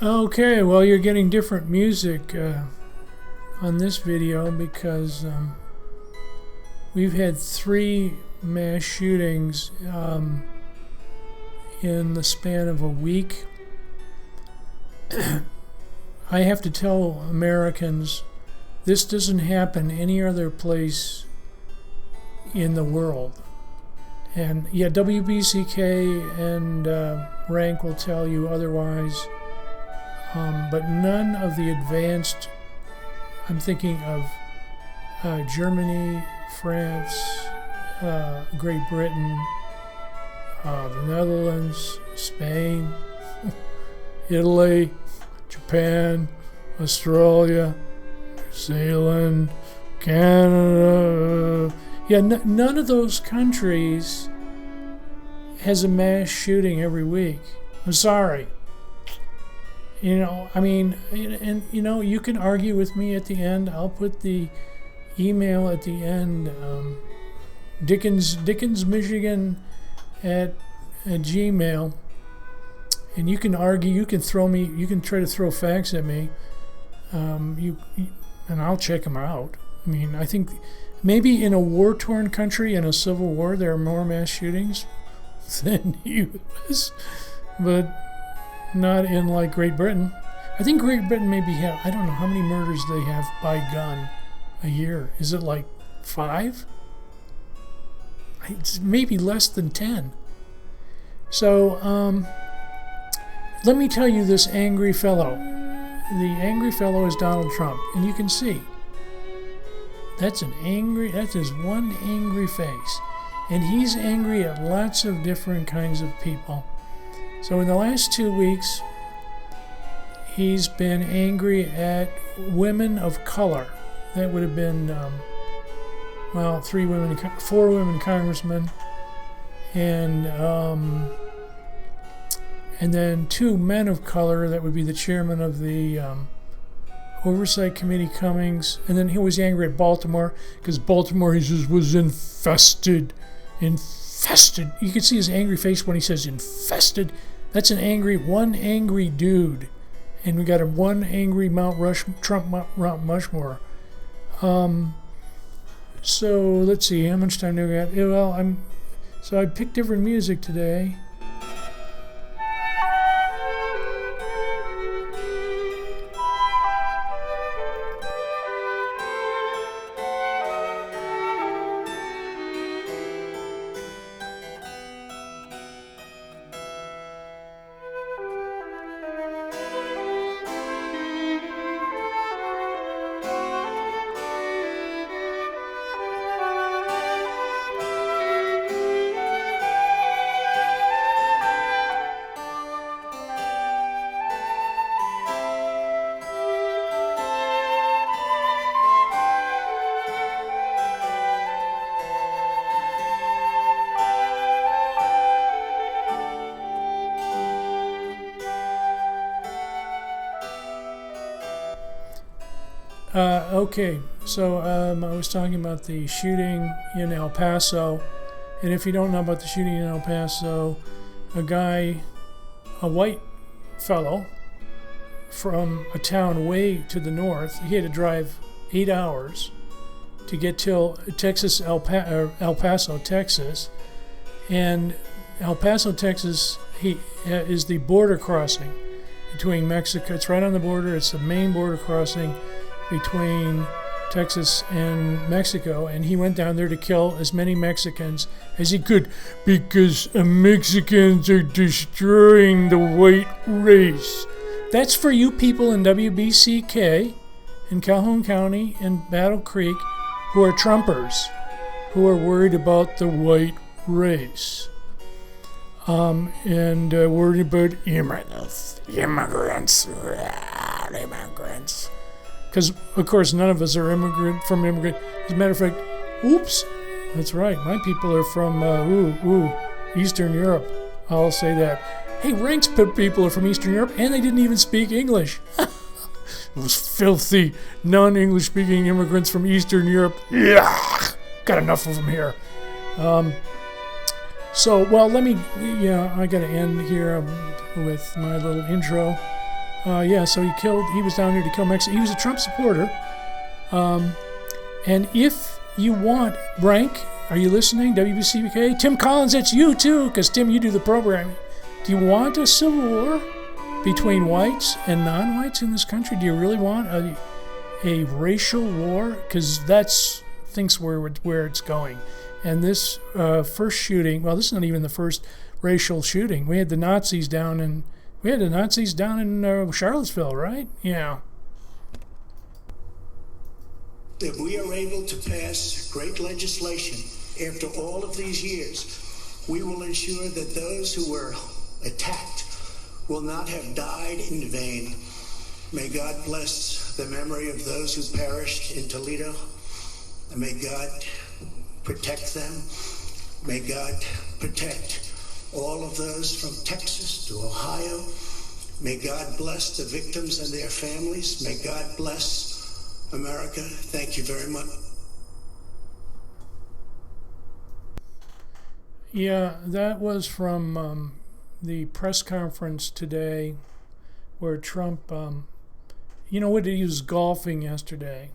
Okay, well, you're getting different music on this video because we've had 3 mass shootings in the span of a week. I have to tell Americans this doesn't happen any other place in the world. And yeah, WBCK and Rank will tell you otherwise. But none of the advanced, I'm thinking of Germany, France, Great Britain, the Netherlands, Spain, Italy, Japan, Australia, New Zealand, Canada. Yeah, none of those countries has a mass shooting every week. I'm sorry. You know, I mean, and you know, you can argue with me at the end. I'll put the email at the end. Dickens, Michigan at Gmail, and you can argue. You can throw me. You can try to throw facts at me. And I'll check them out. I mean, I think maybe in a war-torn country, in a civil war, there are more mass shootings than U.S., but not in like Great Britain. I think Great Britain maybe have, I don't know how many murders they have by gun a year. Is it like 5? It's maybe less than 10. So let me tell you this angry fellow. The angry fellow is Donald Trump, and you can see that's his one angry face, and he's angry at lots of different kinds of people. So in the last 2 weeks, he's been angry at women of color. That would have been, 4 women congressmen, and then 2 men of color. That would be the chairman of the Oversight Committee, Cummings. And then he was angry at Baltimore because Baltimore, he says, was infested. You can see his angry face when he says infested. That's one angry dude. And we got one angry Trump Mount Rushmore. So let's see, how much time do we got? Well, I picked different music today. Okay, so I was talking about the shooting in El Paso, and if you don't know about the shooting in El Paso, a white fellow from a town way to the north, he had to drive 8 hours to get till Texas, El Paso, Texas, and El Paso, Texas, is the border crossing between Mexico. It's right on the border. It's the main border crossing between Texas and Mexico, and he went down there to kill as many Mexicans as he could because Mexicans are destroying the white race. That's for you people in WBCK, in Calhoun County, and Battle Creek, who are Trumpers, who are worried about the white race. And worried about immigrants. Because, of course, none of us are from immigrant. As a matter of fact, oops, that's right. My people are from, Eastern Europe. I'll say that. Hey, Rank's people are from Eastern Europe, and they didn't even speak English. Those filthy, non-English speaking immigrants from Eastern Europe. Yeah, got enough of them here. I got to end here with my little intro. Yeah, so he was down here to kill Mexico. He was a Trump supporter. And if you want, Rank, are you listening, WBCK? Tim Collins, that's you too, because Tim, you do the programming. Do you want a civil war between whites and non-whites in this country? Do you really want a racial war? Because that's where it's going. And this first shooting, well, this is not even the first racial shooting. We had the Nazis down in Charlottesville, right? Yeah. If we are able to pass great legislation after all of these years, we will ensure that those who were attacked will not have died in vain. May God bless the memory of those who perished in Toledo, and may God protect them. May God protect all of those from Texas to Ohio. May God bless the victims and their families. May God bless America. Thank you very much. Yeah, that was from the press conference today where Trump, he was golfing yesterday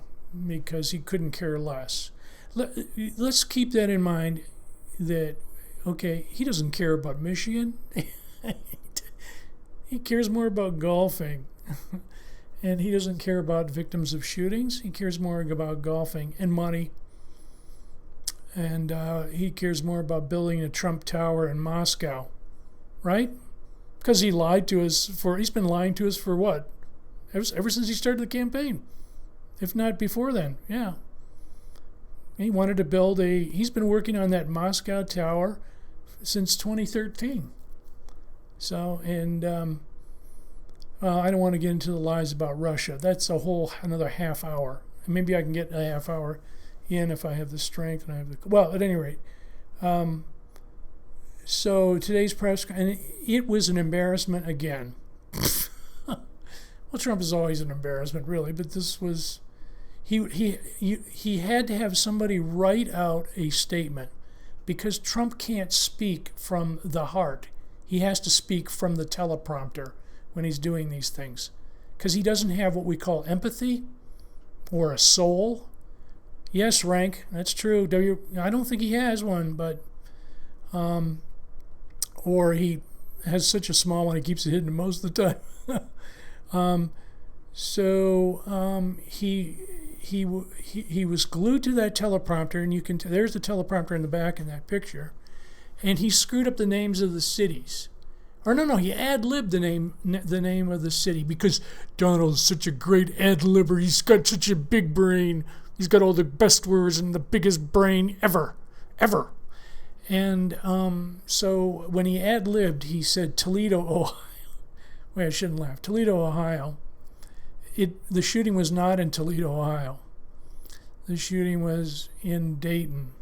because he couldn't care less. Let's keep that in mind that, okay, he doesn't care about Michigan. He cares more about golfing. And he doesn't care about victims of shootings. He cares more about golfing and money. And he cares more about building a Trump Tower in Moscow, right? Because he lied to us he's been lying to us for what? Ever since he started the campaign. If not before then, yeah. He wanted to build he's been working on that Moscow Tower since 2013. So, and I don't want to get into the lies about Russia. That's another half hour. Maybe I can get a half hour in if I have the strength and I have the... Well, at any rate. So today's press... And it was an embarrassment again. Well, Trump is always an embarrassment, really. But this was... He had to have somebody write out a statement because Trump can't speak from the heart. He has to speak from the teleprompter when he's doing these things, because he doesn't have what we call empathy or a soul. Yes, Rank, that's true. I don't think he has one, but or he has such a small one he keeps it hidden most of the time. He was glued to that teleprompter, and you can there's the teleprompter in the back in that picture, and he screwed up the names of the cities. Or no, he ad-libbed the name of the city because Donald's such a great ad-libber. He's got such a big brain. He's got all the best words and the biggest brain ever. And so when he ad-libbed, he said Toledo, Ohio. Wait, I shouldn't laugh. Toledo, Ohio. The shooting was not in Toledo, Ohio. The shooting was in Dayton,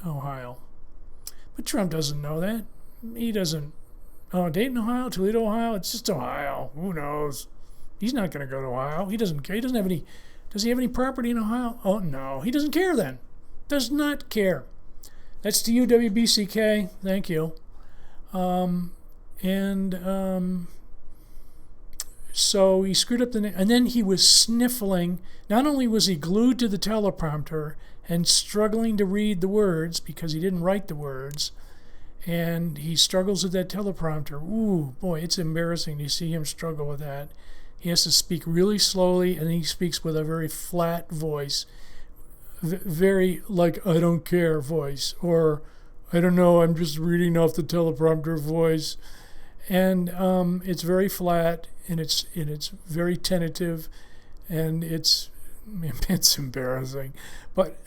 Ohio. But Trump doesn't know that. He doesn't. Oh, Dayton, Ohio, Toledo, Ohio. It's just Ohio. Who knows? He's not going to go to Ohio. He doesn't care. He doesn't have any. Does he have any property in Ohio? Oh no, he doesn't care. Then, does not care. That's to you, WBCK. Thank you. So he screwed up the name, and then he was sniffling. Not only was he glued to the teleprompter and struggling to read the words because he didn't write the words. And he struggles with that teleprompter. Ooh, boy, it's embarrassing to see him struggle with that. He has to speak really slowly, and he speaks with a very flat voice. Very, like, I don't care voice. Or, I don't know, I'm just reading off the teleprompter voice. And it's very flat, and it's very tentative, and it's embarrassing. But,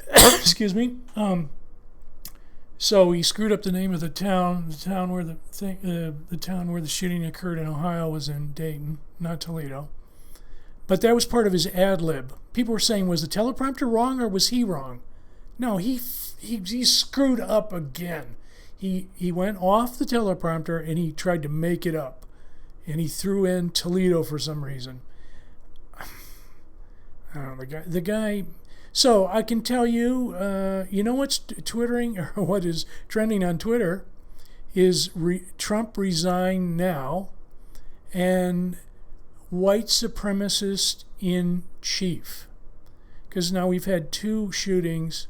excuse me, so he screwed up the name of the town. The town where the shooting occurred in Ohio was in Dayton, not Toledo. But that was part of his ad lib. People were saying, was the teleprompter wrong or was he wrong? No, he screwed up again. He went off the teleprompter and he tried to make it up, and he threw in Toledo for some reason. I don't know, the guy. So I can tell you, you know what's twittering, or what is trending on Twitter is Trump resign now, and white supremacist in chief. Because now we've had 2 shootings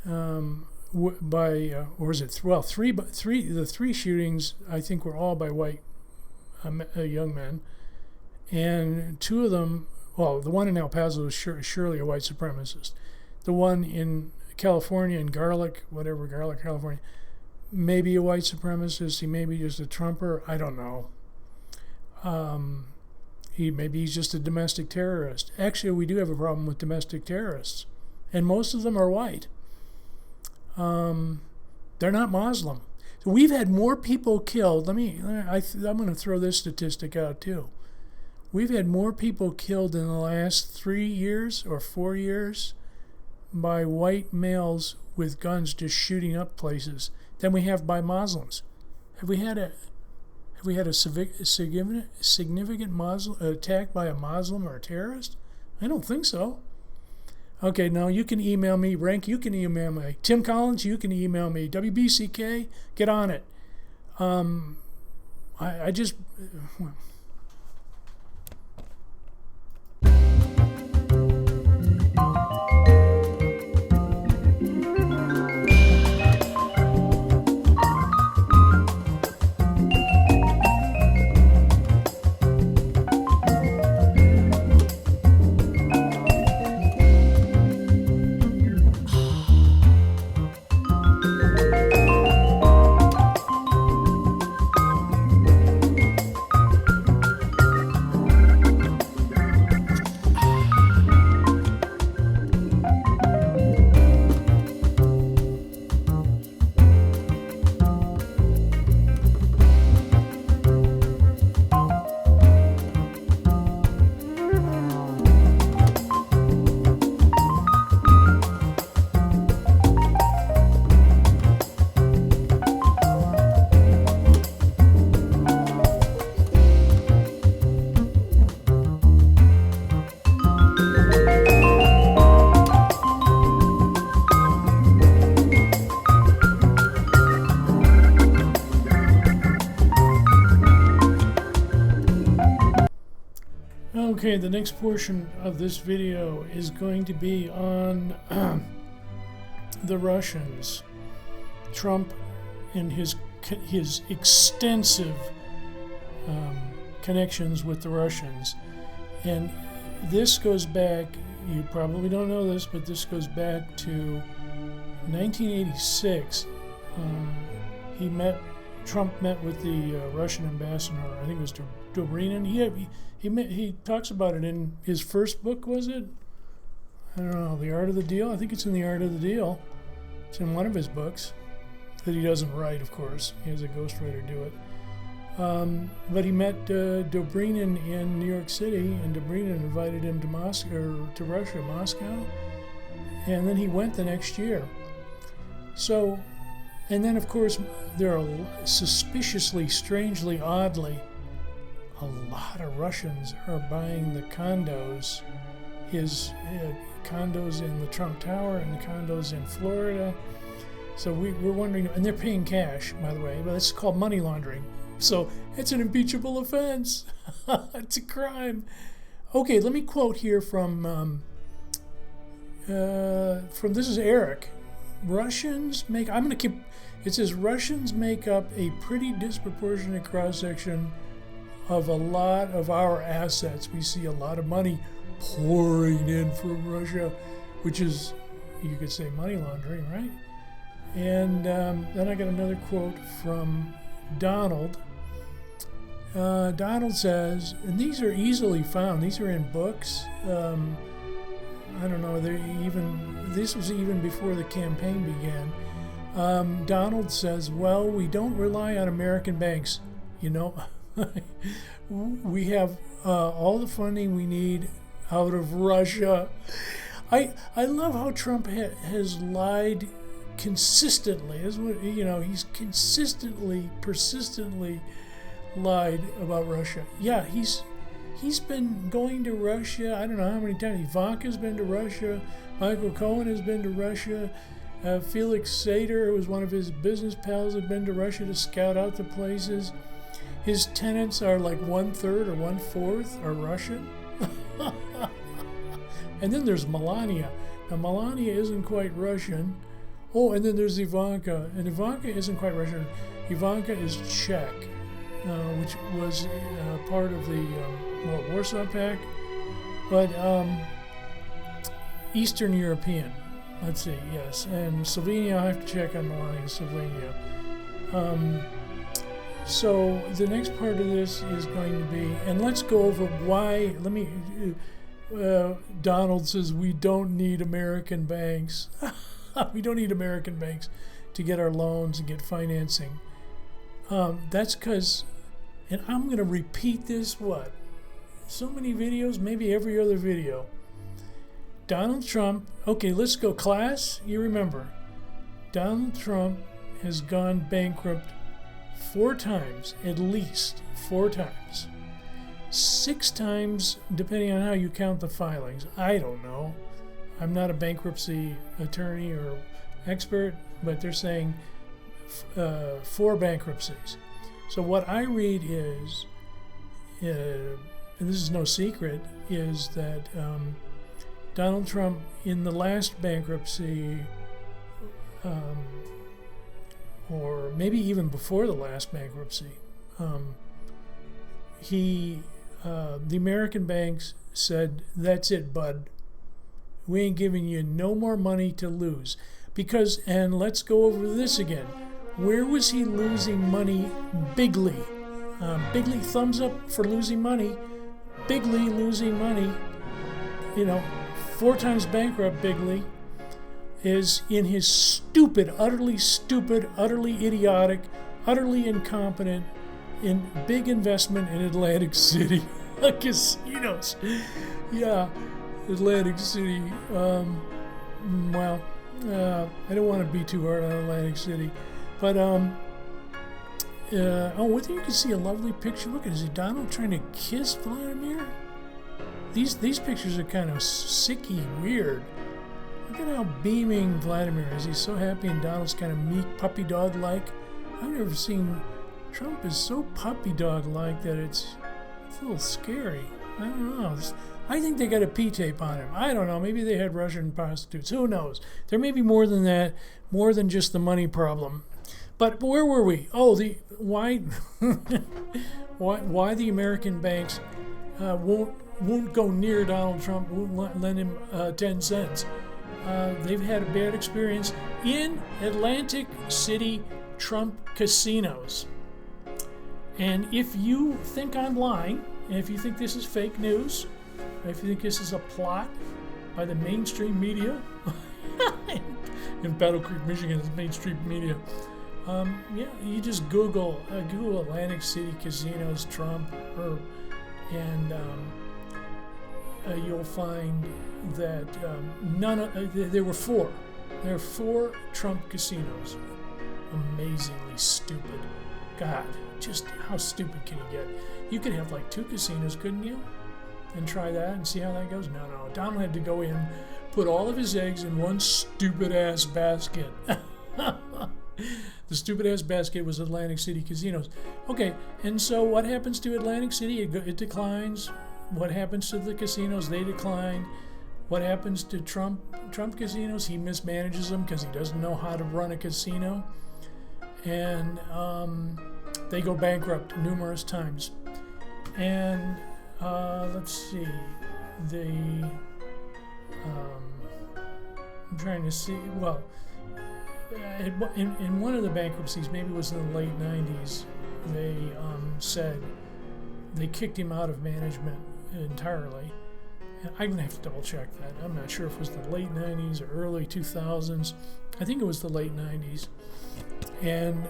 by, or is it, well, the 3 shootings I think were all by white young men. And 2 of them, well, the one in El Paso is surely a white supremacist. The one in California, in Garlic, California, maybe a white supremacist. He may be just a Trumper. I don't know. Maybe he's just a domestic terrorist. Actually, we do have a problem with domestic terrorists, and most of them are white. They're not Muslim. So we've had more people killed. I'm going to throw this statistic out too. We've had more people killed in the last 3 years or 4 years by white males with guns just shooting up places than we have by Muslims. Have we had a significant Muslim attack by a Muslim or a terrorist? I don't think so. Okay, now you can email me. Rank, you can email me. Tim Collins, you can email me. WBCK, get on it. I just... Well, okay, the next portion of this video is going to be on the Russians. Trump and his extensive connections with the Russians. And this goes back, you probably don't know this, but this goes back to 1986. Trump met with the Russian ambassador, I think it was Dobrynin. He talks about it in his first book, was it? I don't know, The Art of the Deal? I think it's in The Art of the Deal. It's in one of his books that he doesn't write, of course. He has a ghostwriter do it. But he met Dobrynin in New York City, and Dobrynin invited him to Moscow, to Russia, Moscow, and then he went the next year. So, and then of course there are suspiciously, strangely, oddly, a lot of Russians are buying the condos, his condos in the Trump Tower and the condos in Florida. So we're wondering, and they're paying cash, by the way, but it's called money laundering. So it's an impeachable offense. It's a crime. Okay, let me quote here from this is Eric. Russians make, I'm going to keep, it says Russians make up a pretty disproportionate cross-section of a lot of our assets. We see a lot of money pouring in from Russia, which is, you could say, money laundering, right? And then I got another quote from Donald. Donald says, and these are easily found, these are in books. I don't know, this was even before the campaign began. Donald says, well, we don't rely on American banks. You know, we have all the funding we need out of Russia. I love how Trump has lied consistently. He's consistently, persistently lied about Russia. Yeah, he's been going to Russia. I don't know how many times. Ivanka's been to Russia. Michael Cohen has been to Russia. Felix Sater, who was one of his business pals, had been to Russia to scout out the places. his tenants are like 1/3 or 1/4 are Russian. And then there's Melania. Now Melania isn't quite Russian. Oh, and then there's Ivanka, and Ivanka isn't quite Russian. Ivanka is Czech, which was part of the Warsaw Pact, but Eastern European. Let's see, yes, and Slovenia. I have to check on Melania, Slovenia. So the next part of this is going to be, and let's go over why. Let me. Donald says we don't need American banks. We don't need American banks to get our loans and get financing. That's because, and I'm going to repeat this, so many videos, maybe every other video. Donald Trump, okay, let's go, class. You remember, Donald Trump has gone bankrupt 4 times, at least 4 times. 6 times, depending on how you count the filings. I don't know. I'm not a bankruptcy attorney or expert, but they're saying 4 bankruptcies. So what I read is, and this is no secret, is that Donald Trump, in the last bankruptcy, or maybe even before the last bankruptcy, the American banks said, "That's it, bud. We ain't giving you no more money to lose." Because, and let's go over this again. Where was he losing money bigly? Bigly, thumbs up for losing money. Bigly losing money, 4 times bankrupt bigly, is in his stupid, utterly idiotic, utterly incompetent, in big investment in Atlantic City. Casinos. Yeah, Atlantic City. I don't want to be too hard on Atlantic City. But, whether you can see a lovely picture. Look at, is it Donald trying to kiss Vladimir? These pictures are kind of sicky, weird. Look at how beaming Vladimir is. He's so happy, and Donald's kind of meek, puppy dog-like. I've never seen, Trump is so puppy dog-like that it's a little scary. I don't know. I think they got a P-tape on him. I don't know. Maybe they had Russian prostitutes. Who knows? There may be more than that, more than just the money problem. But where were we? Oh, why the American banks won't go near Donald Trump, won't lend him 10 cents. They've had a bad experience in Atlantic City Trump casinos. And if you think I'm lying, and if you think this is fake news, if you think this is a plot by the mainstream media, in Battle Creek, Michigan, it's mainstream media. You just Google Atlantic City casinos Trump, and you'll find that there were 4. There are 4 Trump casinos. Amazingly stupid. God, just how stupid can you get? You could have like 2 casinos, couldn't you? And try that and see how that goes? No. Donald had to go in, put all of his eggs in one stupid-ass basket. The stupid-ass basket was Atlantic City casinos. Okay, and so what happens to Atlantic City? It declines. What happens to the casinos? They decline. What happens to Trump casinos? He mismanages them because he doesn't know how to run a casino. And they go bankrupt numerous times. And let's see, I'm trying to see, in one of the bankruptcies, maybe it was in the late 90s, they said they kicked him out of management entirely. And I'm going to have to double check that. I'm not sure if it was the late 90s or early 2000s. I think it was the late 90s. And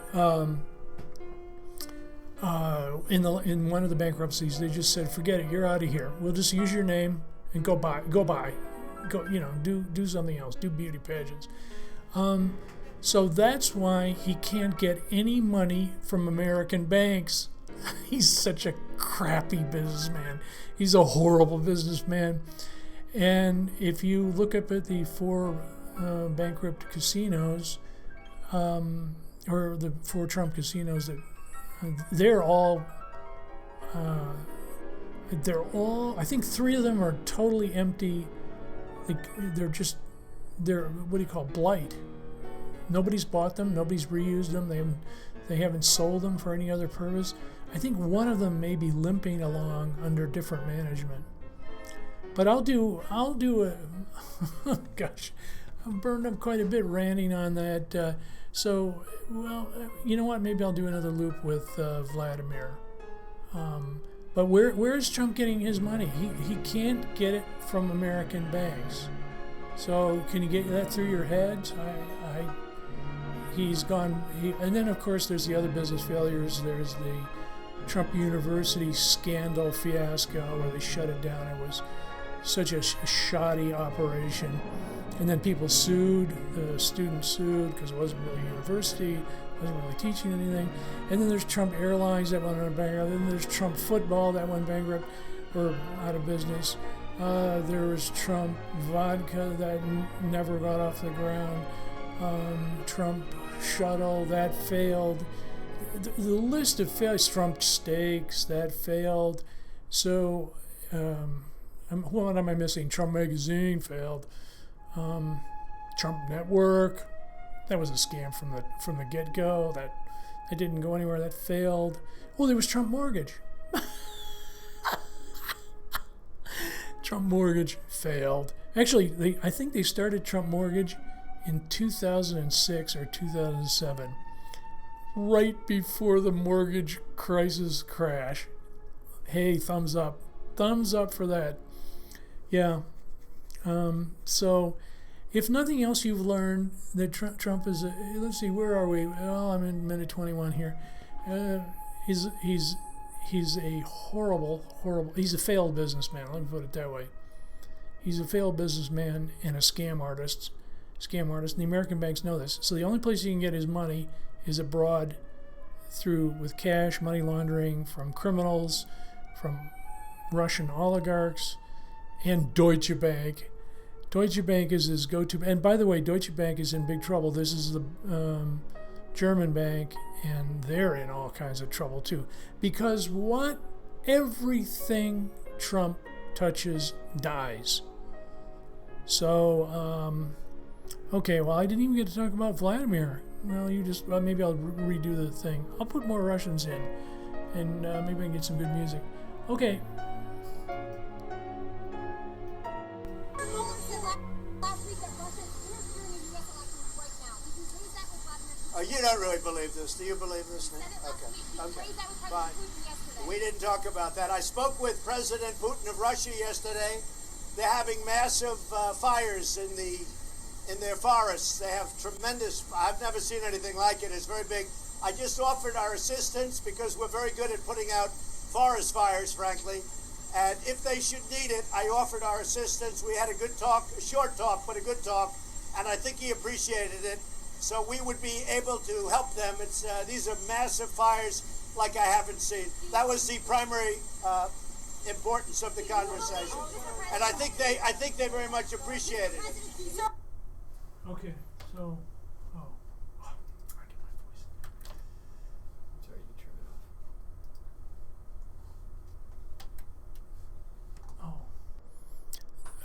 in one of the bankruptcies, they just said, "Forget it, you're out of here. We'll just use your name and go buy, do something else, do beauty pageants." So that's why he can't get any money from American banks. He's such a crappy businessman. He's a horrible businessman. And if you look up at the 4 bankrupt casinos, or the 4 Trump casinos, that they're all They're all, I think 3 of them are totally empty. They're what do you call, blight. Nobody's bought them, nobody's reused them, they haven't sold them for any other purpose. I think one of them may be limping along under different management. But I'll do a gosh, I've burned up quite a bit ranting on that. You know what? Maybe I'll do another loop with Vladimir. But where is Trump getting his money? He can't get it from American banks. So can you get that through your heads? He's gone. And then of course there's the other business failures. There's the Trump University scandal fiasco where they shut it down. It was such a shoddy operation. And then people sued, the students sued because it wasn't really a university, wasn't really teaching anything. And then there's Trump Airlines that went bankrupt. Then there's Trump Football that went bankrupt or out of business. There was Trump Vodka that never got off the ground. Trump Shuttle that failed. The list of failures, Trump Steaks that failed. So, what am I missing? Trump Magazine failed. Trump Network, that was a scam from the get-go. That didn't go anywhere. That failed. Oh, there was Trump Mortgage. Trump Mortgage failed. Actually, I think they started Trump Mortgage in 2006 or 2007, right before the mortgage crisis crash. Hey, thumbs up for that. Yeah. So, if nothing else, you've learned that Trump is let's see, where are we? Well, I'm in minute 21 here. He's a horrible, he's a failed businessman. Let me put it that way. He's a failed businessman and a scam artist. And the American banks know this. So the only place he can get his money is abroad with cash, money laundering from criminals, from Russian oligarchs, and Deutsche Bank. Deutsche Bank is his go-to. And by the way, Deutsche Bank is in big trouble. This is the German bank, and they're in all kinds of trouble too. Because everything Trump touches dies. So, okay, well, I didn't even get to talk about Vladimir. Well, maybe I'll redo the thing. I'll put more Russians in, and maybe I can get some good music. Okay. You don't really believe this. Do you believe this? Okay. Fine. We didn't talk about that. I spoke with President Putin of Russia yesterday. They're having massive fires in their forests. They have tremendous. I've never seen anything like it. It's very big. I just offered our assistance because we're very good at putting out forest fires, frankly. And if they should need it, I offered our assistance. We had a good talk, a short talk, but a good talk, and I think he appreciated it. So we would be able to help them. These are massive fires like I haven't seen. That was the primary importance of the conversation, and I think they very much appreciated it. Okay, so I get my voice. Sorry, you turn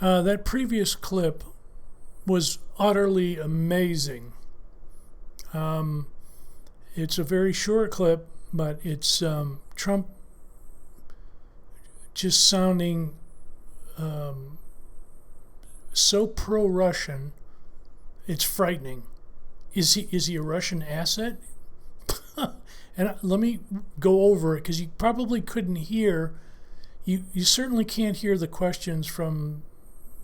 it off. That previous clip was utterly amazing. It's a very short clip, but it's Trump just sounding so pro-Russian, it's frightening. Is he a Russian asset? And let me go over it, because you probably couldn't hear. You certainly can't hear the questions from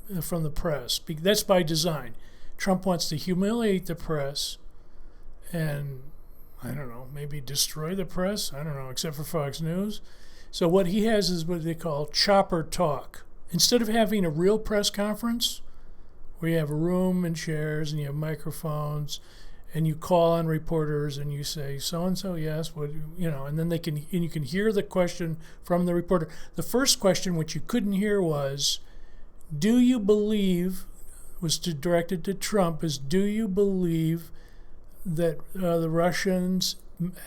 the press. That's by design. Trump wants to humiliate the press and, I don't know, maybe destroy the press. I don't know, except for Fox News. So what he has is what they call chopper talk. Instead of having a real press conference where you have a room and chairs and you have microphones and you call on reporters and you say, so-and-so, yes, and then you can hear the question from the reporter. The first question, which you couldn't hear, was directed to Trump, is, do you believe that the Russians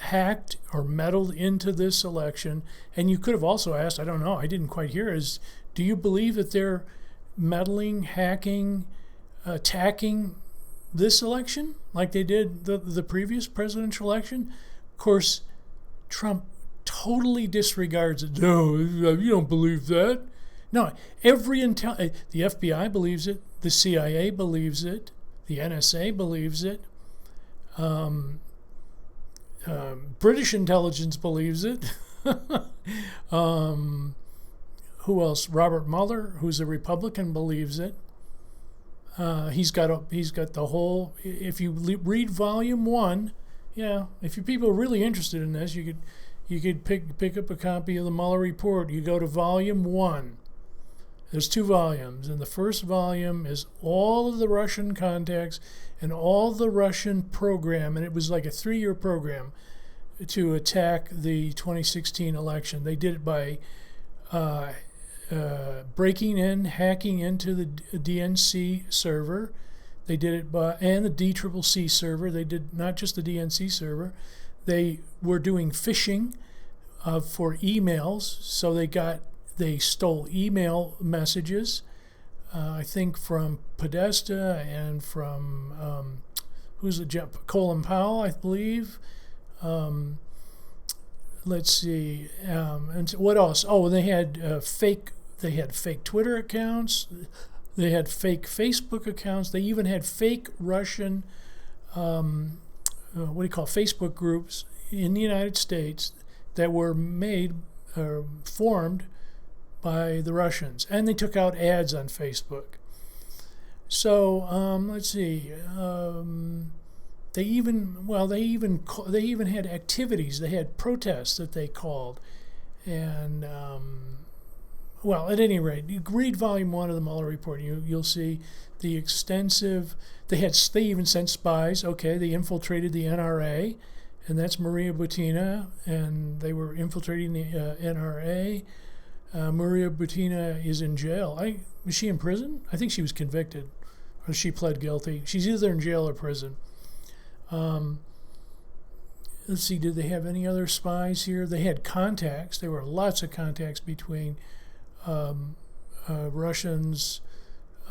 hacked or meddled into this election? And you could have also asked, I don't know, I didn't quite hear, is do you believe that they're meddling, hacking, attacking this election like they did the previous presidential election? Of course, Trump totally disregards it. No, you don't believe that. No, the FBI believes it, the CIA believes it, the NSA believes it, British intelligence believes it. Who else? Robert Mueller, who's a Republican, believes it. He's got the whole. If you read Volume 1, yeah. If you people are really interested in this, you could pick up a copy of the Mueller report. You go to Volume 1. There's 2 volumes, and the first volume is all of the Russian contacts and all the Russian program, and it was like a 3-year program to attack the 2016 election. They did it by breaking in, hacking into the DNC server. They did it and the DCCC server. They did not just the DNC server. They were doing phishing for emails, so they stole email messages, I think from Podesta and from Colin Powell, I believe. Let's see, and what else? Oh, they had fake Twitter accounts. They had fake Facebook accounts. They even had fake Russian, Facebook groups in the United States that were formed by the Russians, and they took out ads on Facebook. So let's see. They even had activities. They had protests that they called, and at any rate, you read Volume 1 of the Mueller report. You'll see the extensive. They even sent spies. Okay, they infiltrated the NRA, and that's Maria Butina, and they were infiltrating the NRA. Maria Butina is in jail. Was she in prison? I think she was convicted, or she pled guilty. She's either in jail or prison. Let's see, did they have any other spies here? They had contacts. There were lots of contacts between Russians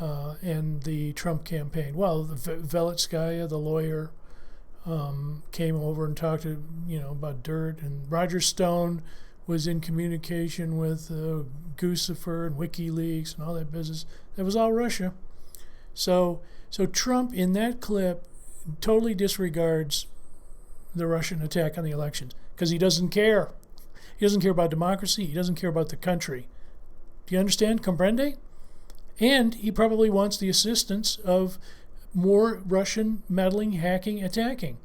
and the Trump campaign. Well, Veletskaya, the lawyer, came over and talked to, about dirt. And Roger Stone was in communication with Guccifer and WikiLeaks and all that business. That was all Russia. So Trump, in that clip, totally disregards the Russian attack on the elections because he doesn't care. He doesn't care about democracy. He doesn't care about the country. Do you understand? Comprende? And he probably wants the assistance of more Russian meddling, hacking, attacking.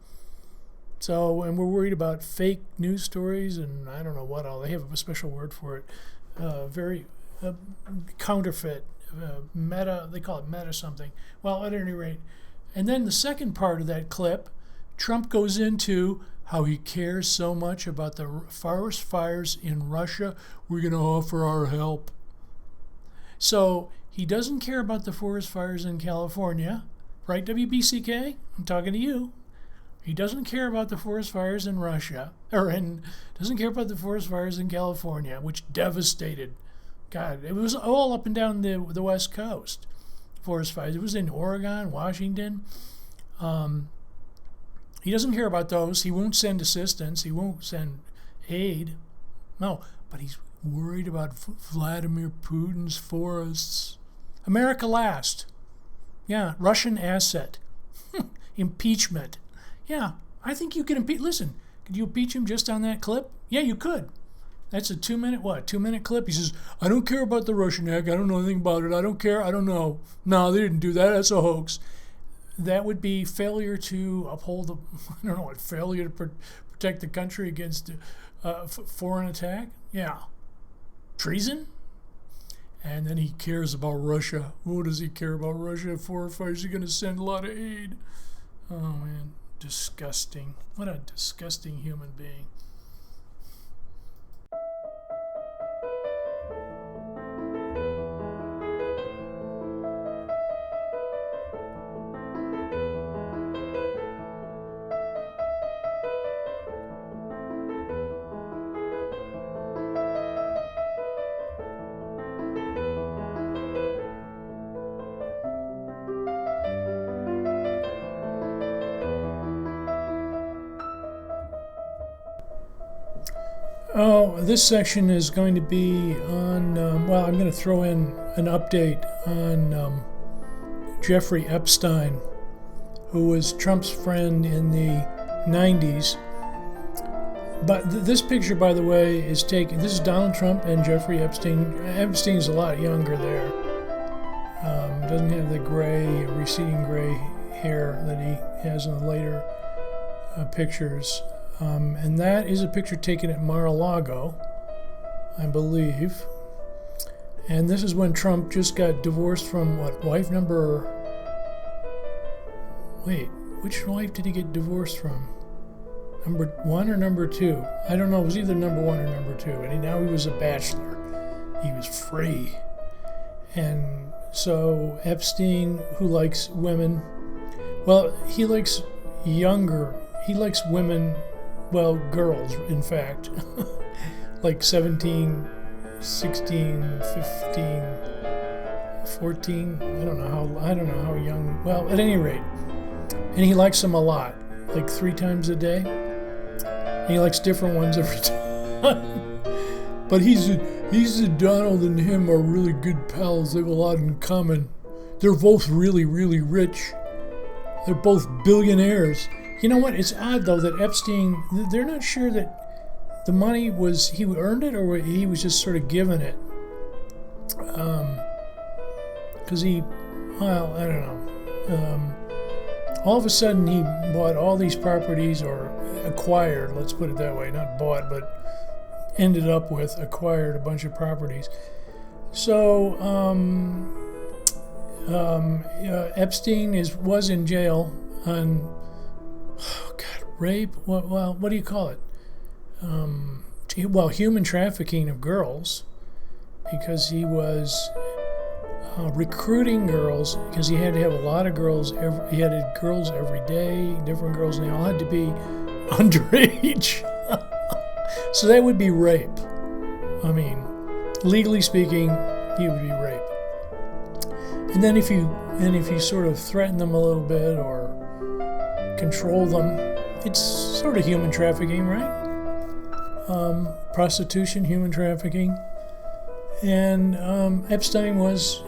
So, and we're worried about fake news stories and I don't know what all. They have a special word for it. Very counterfeit, meta. They call it meta something. Well, at any rate. And then the second part of that clip, Trump goes into how he cares so much about the forest fires in Russia. We're going to offer our help. So he doesn't care about the forest fires in California, right, WBCK? I'm talking to you. He doesn't care about the forest fires in Russia, doesn't care about the forest fires in California, which devastated. God, it was all up and down the West Coast. Forest fires. It was in Oregon, Washington. He doesn't care about those. He won't send assistance. He won't send aid. No, but he's worried about Vladimir Putin's forests. America last. Yeah, Russian asset. Impeachment. Yeah, I think you can impeach. Listen, could you impeach him just on that clip? Yeah, you could. That's a 2-minute clip. He says, I don't care about the Russian hack. I don't know anything about it. I don't care. I don't know. No, they didn't do that. That's a hoax. That would be failure to uphold failure to protect the country against foreign attack. Yeah. Treason? And then he cares about Russia. What does he care about Russia for? If he's going to send a lot of aid. Oh, man. Disgusting. What a disgusting human being. Oh, this section is going to be on, well, I'm going to throw in an update on Jeffrey Epstein, who was Trump's friend in the 90s. But this picture, by the way, is taken, this is Donald Trump and Jeffrey Epstein. Epstein's a lot younger there. Doesn't have the gray, receding gray hair that he has in the later pictures. And that is a picture taken at Mar-a-Lago, I believe. And this is when Trump just got divorced from, what, wife number... Wait, which wife did he get divorced from? Number 1 or number 2? I don't know. It was either number 1 or number 2. And now he was a bachelor. He was free. And so Epstein, who likes women, well, he likes younger, he likes women, well, girls, in fact, like 17, 16, 15, 14, I don't know how young, well, at any rate. And he likes them a lot, like 3 times a day. And he likes different ones every time. But he's Donald and him are really good pals. They have a lot in common. They're both really, really rich. They're both billionaires. You know what? It's odd, though, that Epstein, they're not sure that the money was, he earned it or he was just sort of given it. Because he, well, I don't know. All of a sudden, he bought all these properties, or acquired, let's put it that way, not bought, but ended up with, acquired a bunch of properties. So, Epstein was in jail on, oh God, rape? What do you call it? Well, human trafficking of girls, because he was recruiting girls, because he had to have a lot of girls. He had girls every day, different girls, and they all had to be underage. So that would be rape. I mean, legally speaking, he would be rape. And then if you sort of threaten them a little bit or control them, it's sort of human trafficking, right? Prostitution, human trafficking. And Epstein was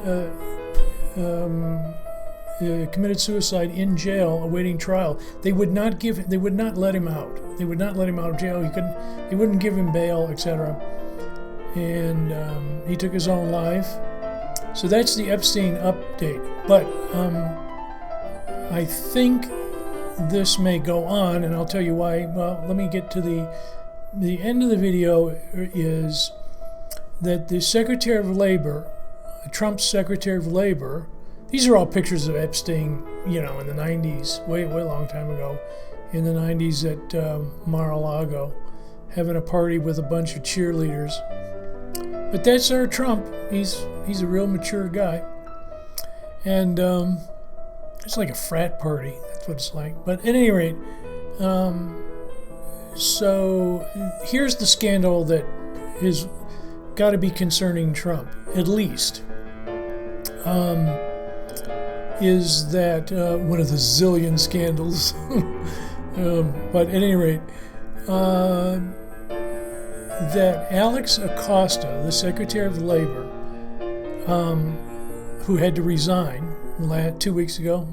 committed suicide in jail, awaiting trial. They would not let him out. They would not let him out of jail. They wouldn't give him bail, etc. And he took his own life. So that's the Epstein update. But I think this may go on, and I'll tell you why. Well, let me get to the end of the video. Is that the Secretary of Labor, Trump's Secretary of Labor, these are all pictures of Epstein, you know, in the 90s, way long time ago, in the 90s at Mar-a-Lago, having a party with a bunch of cheerleaders. But that's our Trump. He's a real mature guy. And it's like a frat party. That's what it's like. But at any rate, so here's the scandal that is got to be concerning Trump, at least. Is that one of the zillion scandals. But at any rate, that Alex Acosta, the Secretary of Labor, who had to resign 2 weeks ago,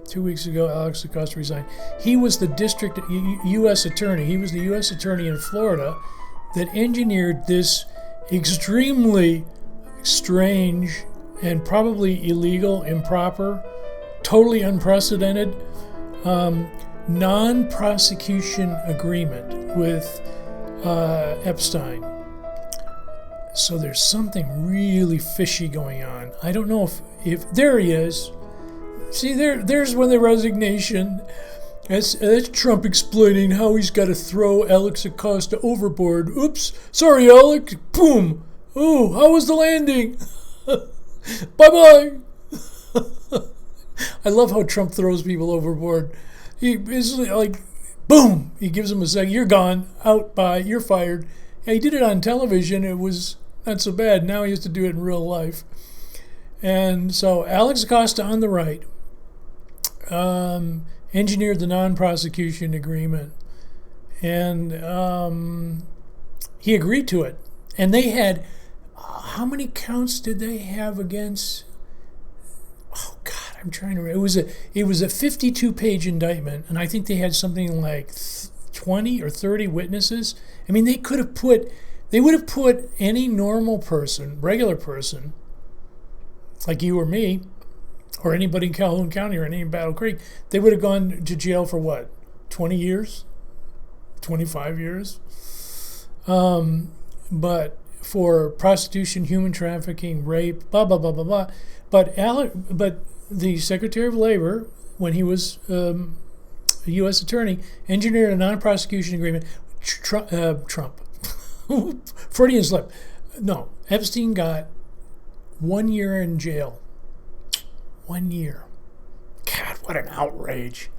2 weeks ago, Alex Acosta resigned. He was the district U.S. attorney. He was the U.S. attorney in Florida that engineered this extremely strange and probably illegal, improper, totally unprecedented non-prosecution agreement with Epstein. So there's something really fishy going on. I don't know if there he is. See, there's when the resignation. That's Trump explaining how he's got to throw Alex Acosta overboard. Oops, sorry, Alex. Boom. Oh, how was the landing? Bye-bye. I love how Trump throws people overboard. He is like, boom. He gives them a second. You're gone. Out. Bye. You're fired. Yeah, he did it on television. It was not so bad. Now he has to do it in real life. And so Alex Acosta on the right engineered the non-prosecution agreement. And he agreed to it. And they had, how many counts did they have against? Oh God, I'm trying to remember. It was a 52-page indictment, and I think they had something like 20 or 30 witnesses. I mean, they would have put any normal person, regular person, like you or me, or anybody in Calhoun County or any in Battle Creek, they would have gone to jail for what? 20 years? 25 years? But for prostitution, human trafficking, rape, blah, blah, blah, blah, blah. But the Secretary of Labor, when he was a U.S. attorney, engineered a non-prosecution agreement. Trump. Freudian slip. No, Epstein got 1 year in jail. 1 year. God, what an outrage.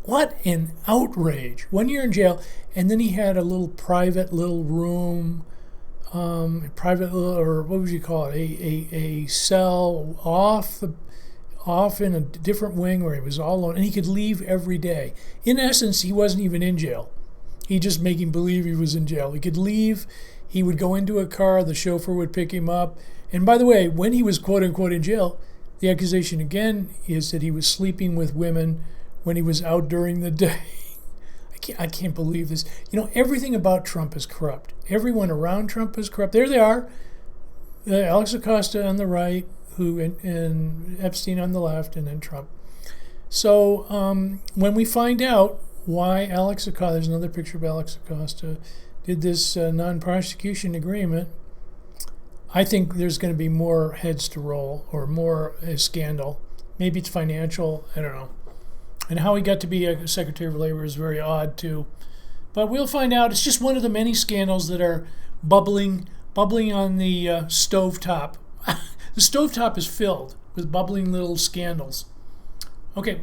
What an outrage. 1 year in jail, and then he had a little private little room, or what would you call it, a cell off in a different wing where he was all alone, and he could leave every day. In essence, he wasn't even in jail. He just making believe he was in jail. He could leave, he would go into a car, the chauffeur would pick him up. And by the way, when he was quote unquote in jail, the accusation again is that he was sleeping with women when he was out during the day. I can't believe this. You know, everything about Trump is corrupt. Everyone around Trump is corrupt. There they are. Alex Acosta on the right, and Epstein on the left, and then Trump. So when we find out why Alex Acosta, there's another picture of Alex Acosta, did this non-prosecution agreement, I think there's going to be more heads to roll or more scandal. Maybe it's financial, I don't know. And how he got to be a Secretary of Labor is very odd too. But we'll find out. It's just one of the many scandals that are bubbling on the stovetop. The stovetop is filled with bubbling little scandals. Okay.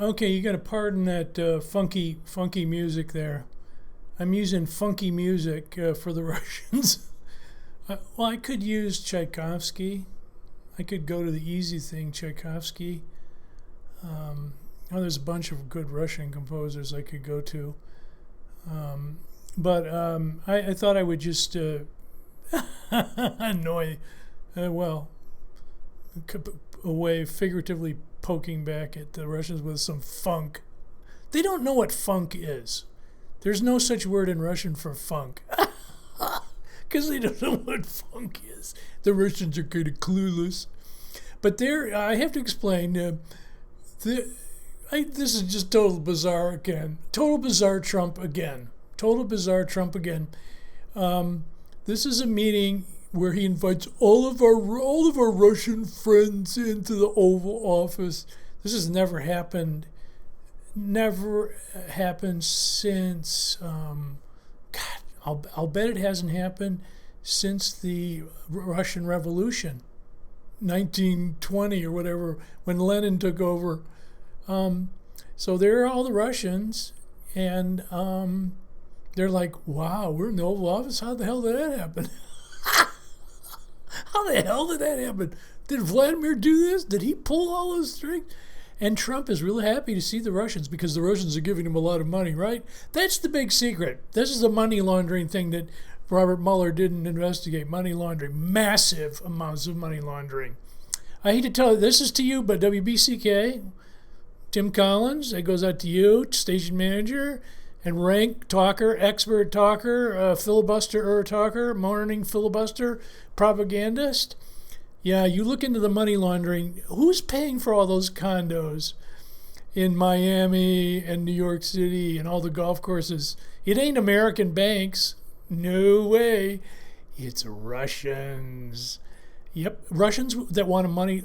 Okay, you got to pardon that funky music there. I'm using funky music for the Russians. Well, I could use Tchaikovsky. I could go to the easy thing, Tchaikovsky. There's a bunch of good Russian composers I could go to. But I thought I would just annoy, figuratively poking back at the Russians with some funk. They don't know what funk is. There's no such word in Russian for funk. Because they don't know what funk is. The Russians are kind of clueless. But I have to explain, this is just total bizarre again. Total bizarre Trump again. Total bizarre Trump again. This is a meeting where he invites all of our Russian friends into the Oval Office. This has never happened. Never happened since. I'll bet it hasn't happened since the Russian Revolution, 1920 or whatever, when Lenin took over. So there are all the Russians, and they're like, "Wow, we're in the Oval Office. How the hell did that happen? How the hell did that happen? Did Vladimir do this? Did he pull all those strings?" And Trump is really happy to see the Russians because the Russians are giving him a lot of money, right? That's the big secret. This is the money laundering thing that Robert Mueller didn't investigate. Money laundering. Massive amounts of money laundering. I hate to tell you, this is to you, but WBCK, Tim Collins, that goes out to you, station manager, and rank talker, expert talker, filibuster talker, morning filibuster, propagandist. Yeah, you look into the money laundering. Who's paying for all those condos in Miami and New York City and all the golf courses? It ain't American banks. No way. It's Russians. Yep, Russians that want to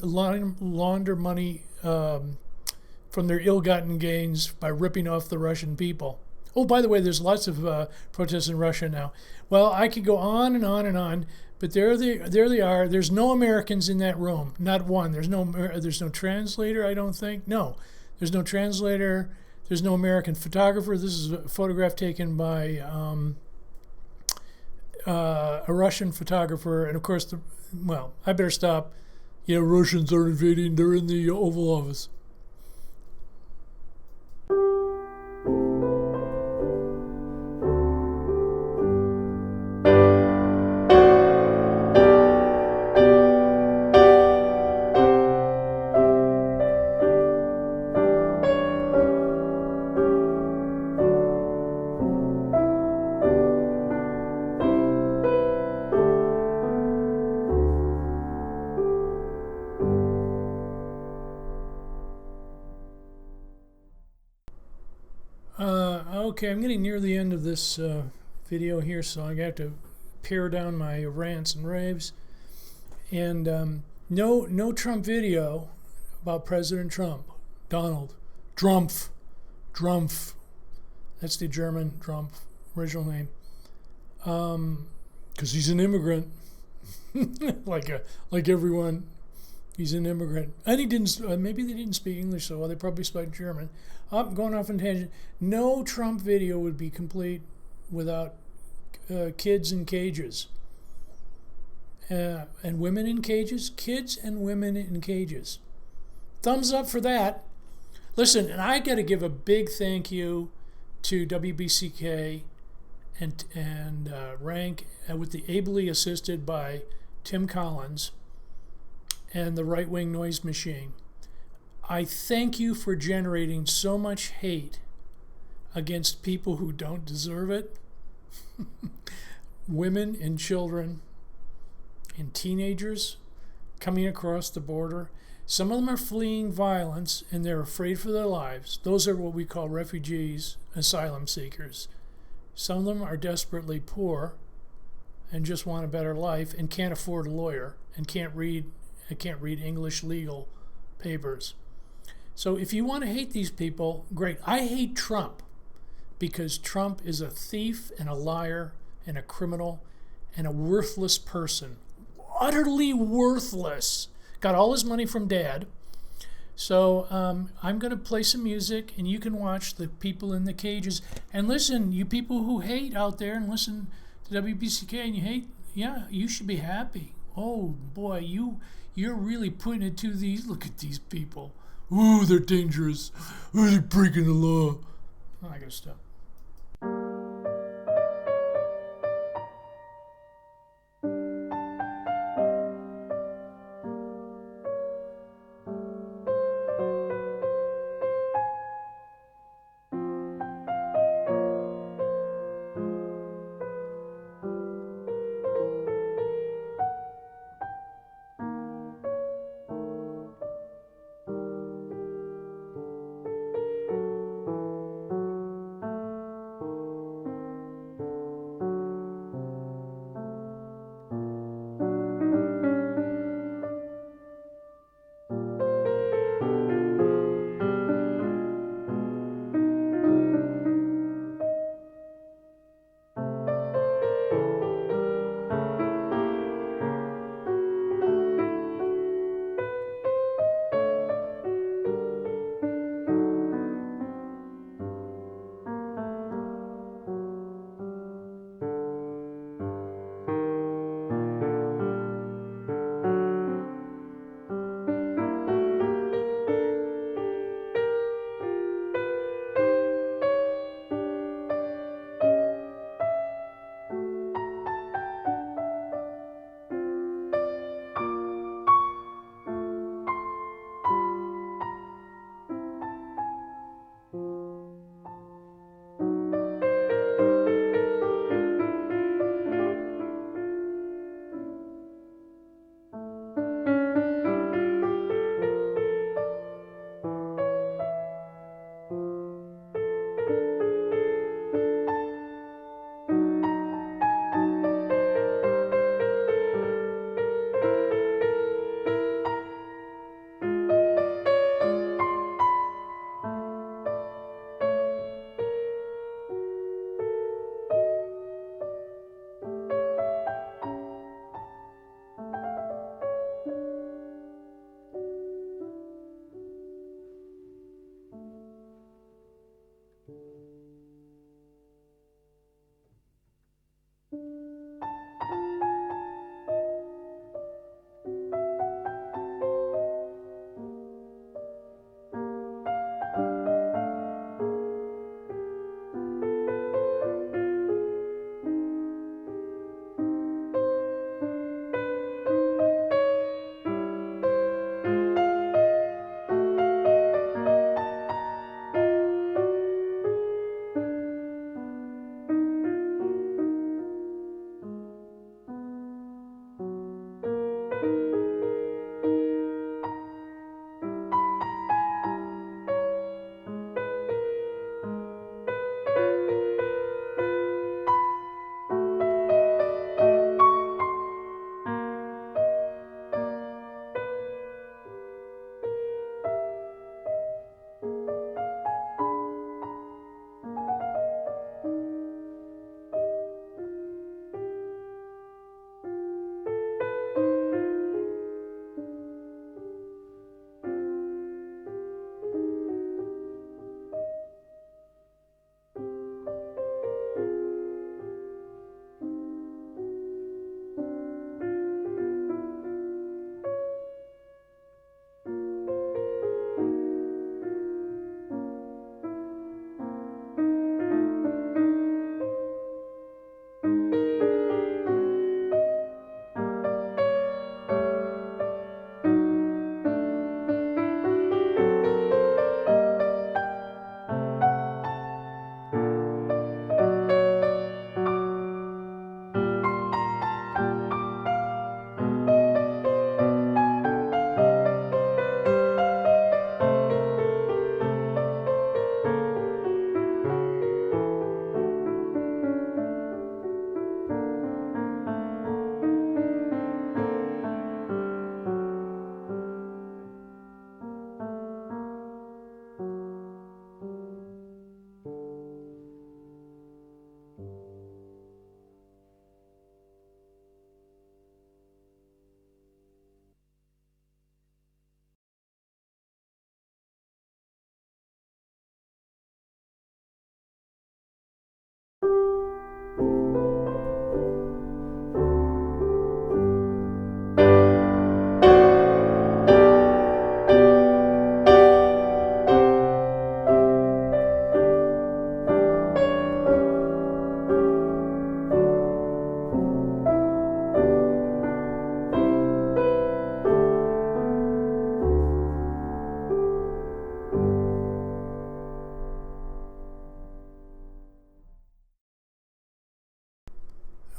launder money from their ill-gotten gains by ripping off the Russian people. Oh, by the way, there's lots of protests in Russia now. Well, I could go on and on and on. But there they are. There's no Americans in that room. Not one. There's no translator, I don't think. No, there's no translator. There's no American photographer. This is a photograph taken by a Russian photographer. And of course, I better stop. Yeah, Russians are invading. They're in the Oval Office. Okay, I'm getting near the end of this video here, so I have to pare down my rants and raves. And no Trump video about President Trump. Donald Trumpf. That's the German Trump original name. Because he's an immigrant, like everyone. He's an immigrant, and he didn't. Maybe they didn't speak English so well. They probably spoke German. I'm going off on tangent. No Trump video would be complete without kids in cages and women in cages. Kids and women in cages. Thumbs up for that. Listen, and I got to give a big thank you to WBCK and Rank, with the ably assisted by Tim Collins and the Right Wing Noise Machine. I thank you for generating so much hate against people who don't deserve it. Women and children and teenagers coming across the border. Some of them are fleeing violence and they're afraid for their lives. Those are what we call refugees, asylum seekers. Some of them are desperately poor and just want a better life and can't afford a lawyer and can't read English legal papers. So if you want to hate these people, great. I hate Trump because Trump is a thief and a liar and a criminal and a worthless person. Utterly worthless. Got all his money from Dad. So I'm going to play some music and you can watch the people in the cages. And listen, you people who hate out there and listen to WBCK and you hate, yeah, you should be happy. Oh boy, you're really putting it to these. Look at these people. Ooh, they're dangerous. Ooh, they're breaking the law. Oh, I gotta stop.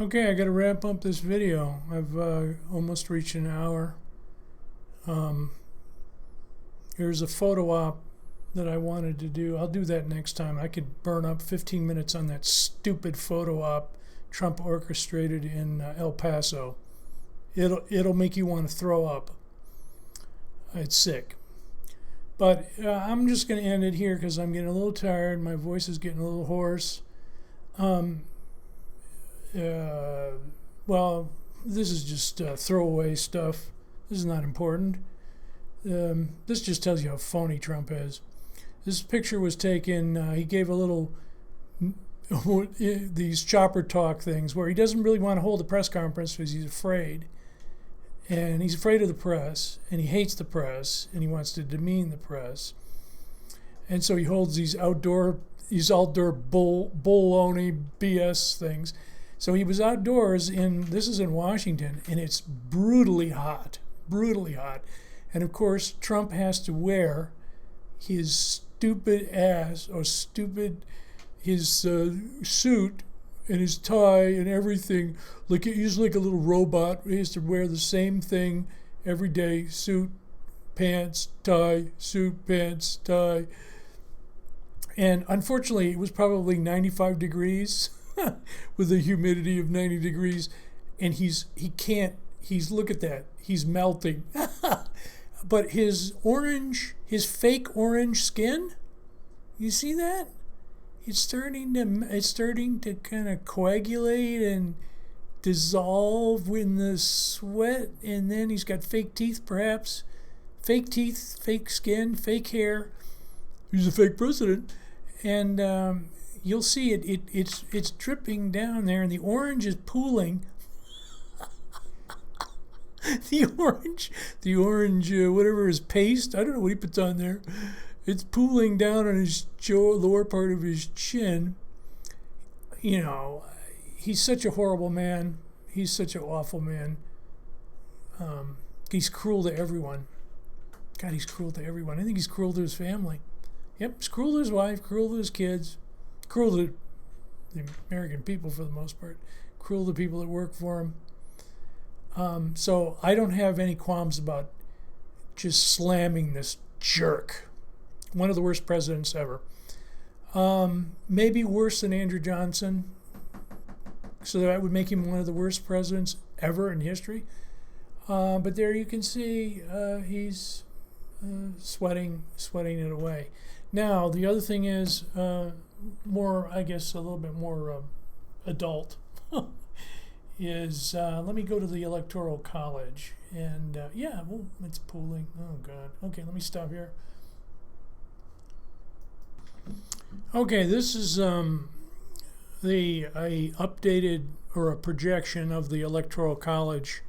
Okay, I got to wrap up this video. I've almost reached an hour. Here's a photo op that I wanted to do. I'll do that next time. I could burn up 15 minutes on that stupid photo op Trump orchestrated in El Paso. It'll make you want to throw up. It's sick. But I'm just going to end it here because I'm getting a little tired. My voice is getting a little hoarse. Well, this is just throwaway stuff. This is not important. This just tells you how phony Trump is. This picture was taken, he gave a little, these chopper talk things where he doesn't really want to hold a press conference because he's afraid. And he's afraid of the press, and he hates the press, and he wants to demean the press. And so he holds these outdoor baloney BS things. So he was outdoors this is in Washington, and it's brutally hot. And of course, Trump has to wear his stupid suit and his tie and everything. He's like a little robot. He has to wear the same thing every day: suit, pants, tie, suit, pants, tie. And unfortunately, it was probably 95 degrees with a humidity of 90 degrees. And look at that. He's melting. But his fake orange skin, you see that? It's starting to kind of coagulate and dissolve in the sweat. And then he's got fake teeth, perhaps. Fake teeth, fake skin, fake hair. He's a fake president. And you'll see it's dripping down there, and the orange is pooling. the orange, whatever his paste, I don't know what he puts on there. It's pooling down on his lower part of his chin. You know, he's such a horrible man. He's such an awful man. He's cruel to everyone. God, he's cruel to everyone. I think he's cruel to his family. Yep, he's cruel to his wife, cruel to his kids, cruel to the American people for the most part, cruel to people that work for him. So I don't have any qualms about just slamming this jerk. One of the worst presidents ever. Maybe worse than Andrew Johnson. So that would make him one of the worst presidents ever in history. But there you can see he's sweating it away. Now, the other thing is more, I guess, a little bit more adult. Is let me go to the Electoral College. And it's pooling. Oh, God. Okay, let me stop here. Okay, this is a updated or a projection of the Electoral College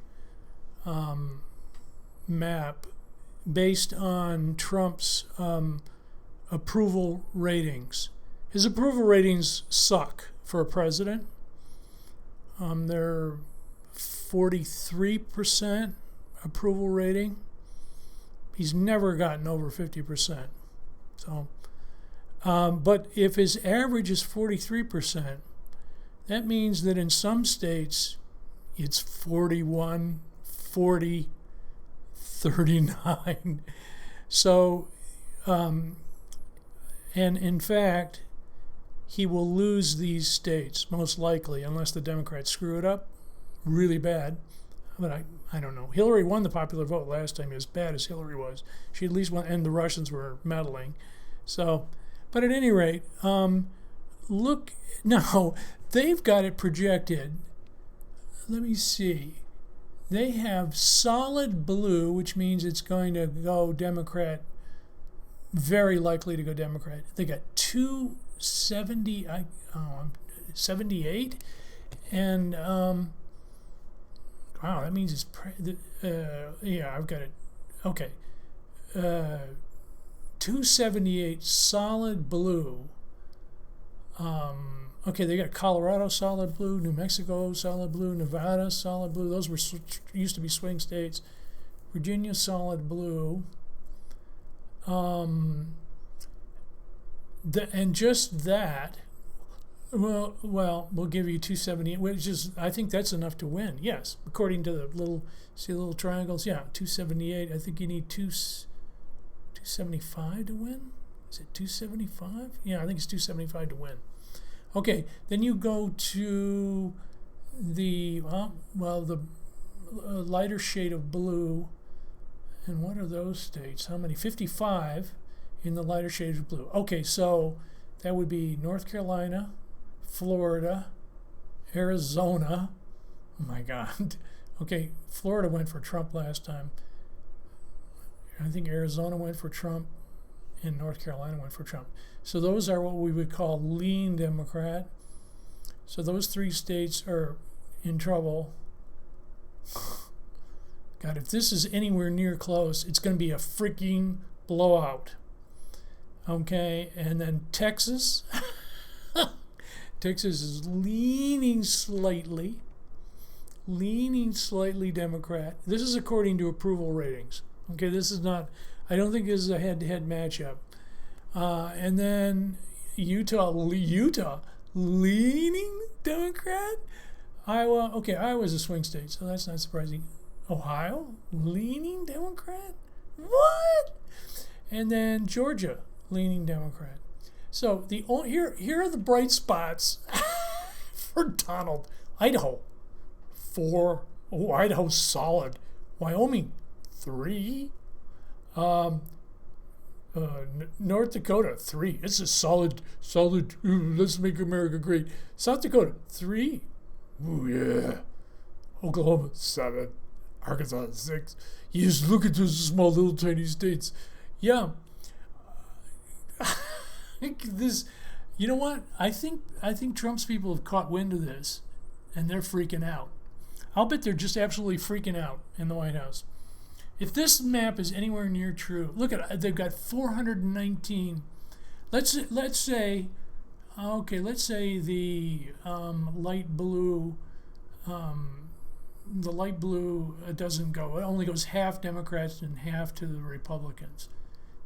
map based on Trump's approval ratings. His approval ratings suck for a president. They're 43% approval rating. He's never gotten over 50%. So. But if his average is 43%, that means that in some states it's 41, 40, 39. So, and in fact, he will lose these states, most likely, unless the Democrats screw it up really bad. But I don't know. Hillary won the popular vote last time, as bad as Hillary was. She at least won, and the Russians were meddling. So... But at any rate, look, now, they've got it projected. Let me see. They have solid blue, which means it's going to go Democrat, very likely to go Democrat. They got 78, and, wow, that means it's, I've got it, okay. 278 solid blue. Okay, they got Colorado solid blue, New Mexico solid blue, Nevada solid blue. Those were used to be swing states. Virginia solid blue. And just that Well, we'll give you 270, which is, I think that's enough to win. Yes, according to the little triangles. Yeah, 278. I think you need 275 to win. Is it 275? Yeah, I think it's 275 to win. Okay, then you go to the lighter shade of blue. And what are those states? How many? 55 in the lighter shade of blue. Okay, so that would be North Carolina, Florida, Arizona. Oh my God. Okay, Florida went for Trump last time. I think Arizona went for Trump and North Carolina went for Trump. So those are what we would call lean Democrat. So those 3 states are in trouble. God, if this is anywhere near close, it's going to be a freaking blowout. Okay, and then Texas. Texas is leaning slightly Democrat. This is according to approval ratings. Okay, this is not, I don't think this is a head-to-head matchup. And then Utah, leaning Democrat. Iowa's a swing state, so that's not surprising. Ohio, leaning Democrat. What? And then Georgia, leaning Democrat. So here are the bright spots for Donald. Idaho, 4. Oh, Idaho's solid. Wyoming, 3. North Dakota, 3. It's a solid. Let's make America great. South Dakota, 3. Ooh, yeah. Oklahoma, 7. Arkansas, 6. You just look at those small little tiny states. Yeah. This, you know what? I think Trump's people have caught wind of this, and they're freaking out. I'll bet they're just absolutely freaking out in the White House. If this map is anywhere near true, look at it. They've got 419. Let's say the light blue. The light blue doesn't go. It only goes half Democrats and half to the Republicans.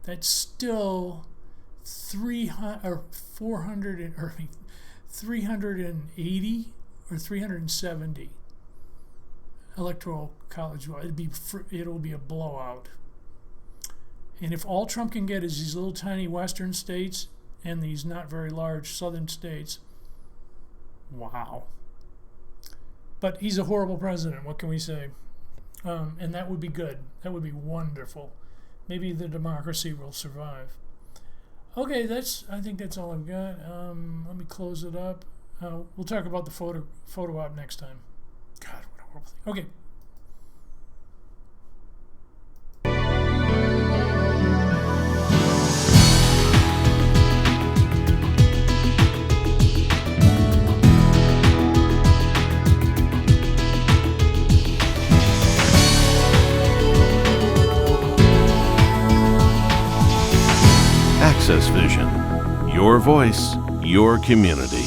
That's still 380 or 370 electoral college vote. It'll be a blowout. And if all Trump can get is these little tiny western states and these not very large southern states, wow. But he's a horrible president. What can we say? And that would be good. That would be wonderful. Maybe the democracy will survive. Okay, I think that's all I've got. Let me close it up. We'll talk about the photo op next time. God, what a horrible thing. Okay. Access Vision. Your voice, your community.